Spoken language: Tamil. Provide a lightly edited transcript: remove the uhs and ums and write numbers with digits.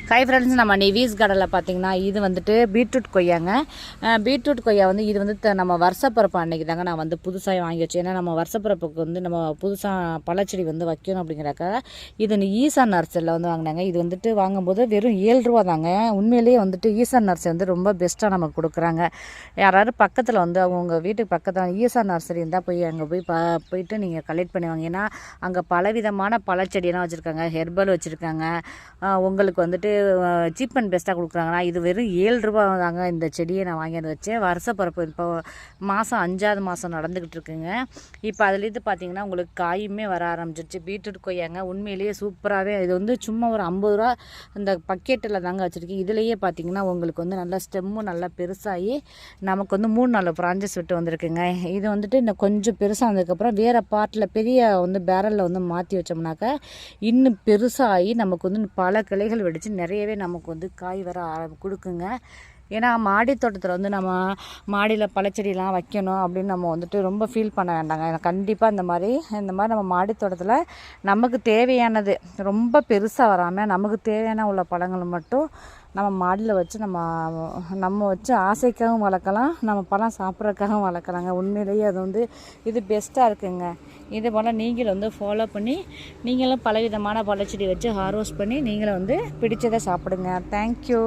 ஹாய் ஃப்ரெண்ட்ஸ், நம்ம நிவீஸ் கடலில் பார்த்தீங்கன்னா இது வந்துட்டு பீட்ரூட் கொய்யாங்க. பீட்ரூட் கொய்யா வந்து இது வந்து நம்ம வருஷப்பிறப்பு அன்றைக்கி தாங்க நான் வந்து புதுசாக வாங்கி வச்சேன். ஏன்னா நம்ம வருஷப்பிறப்புக்கு வந்து நம்ம புதுசாக பழச்செடி வந்து வைக்கணும் அப்படிங்கிறக்காக இது ஈசா நர்சரியில் வந்து வாங்கினாங்க. இது வந்துட்டு வாங்கும்போது வெறும் 7 ரூபா தாங்க. உண்மையிலேயே வந்துட்டு ஈசா நர்சரி வந்து ரொம்ப பெஸ்ட்டாக நமக்கு கொடுக்குறாங்க. யாராவது பக்கத்தில் வந்து அவங்க வீட்டுக்கு பக்கத்தில் ஈசா நர்சரி இருந்தால் போய் அங்கே போயிட்டு நீங்கள் கலெக்ட் பண்ணுவாங்க. ஏன்னா அங்கே பலவிதமான பழச்செடியெல்லாம் வச்சுருக்காங்க, ஹெர்பல் வச்சுருக்காங்க. உங்களுக்கு வந்துட்டு சீப் அண்ட் பெஸ்ட்டாக கொடுக்குறாங்கன்னா இது வெறும் 7 ரூபா தாங்க. இந்த செடியை நான் வாங்கிட்டு வச்சேன். வருஷப்பிறப்பு இப்போ மாதம் 5ஆவது மாதம் நடந்துக்கிட்டு இருக்குங்க. இப்போ அதுலேருந்து பார்த்தீங்கன்னா உங்களுக்கு காயுமே வர ஆரம்பிச்சிருச்சு. பீட்ரூட் கொய்யாங்க உண்மையிலேயே சூப்பராகவே இது வந்து சும்மா ஒரு 50 ரூபா இந்த பக்கெட்டில் தாங்க வச்சுருக்கேன். இதுலேயே பார்த்தீங்கன்னா உங்களுக்கு வந்து நல்லா ஸ்டெம்மும் நல்லா பெருசாகி நமக்கு வந்து 3-4 பிரான்ச்சஸ் விட்டு வந்திருக்குங்க. இது வந்துட்டு இந்த கொஞ்சம் பெருசாக வந்ததுக்கப்புறம் வேறு பாட்டில் பெரிய வந்து பேரலில் வந்து மாற்றி வச்சோம்னாக்கா இன்னும் பெருசாகி நமக்கு வந்து பல கிளைகள் வெடித்து நிறையவே நமக்கு வந்து காய் வர கொடுக்குங்க. ஏன்னா மாடி தோட்டத்தில் வந்து நம்ம மாடியில் பழச்செடியெலாம் வைக்கணும் அப்படின்னு நம்ம வந்துட்டு ரொம்ப ஃபீல் பண்ண வேண்டாங்க. கண்டிப்பாக இந்த மாதிரி நம்ம மாடி தோட்டத்தில் நமக்கு தேவையானது ரொம்ப பெருசாக வராமல் நமக்கு தேவையான உள்ள பழங்களை மட்டும் நம்ம மாடியில் வச்சு நம்ம வச்சு ஆசைக்காகவும் வளர்க்கலாம், நம்ம பழம் சாப்பிட்றதுக்காகவும் வளர்க்குறாங்க. உண்மையிலேயே அது வந்து இது பெஸ்ட்டாக இருக்குங்க. இது போல் நீங்களும் வந்து ஃபாலோ பண்ணி நீங்களும் பலவிதமான பழச்செடி வச்சு ஹார்வெஸ்ட் பண்ணி நீங்களும் வந்து பிடிச்சதை சாப்பிடுங்க. தேங்க்யூ.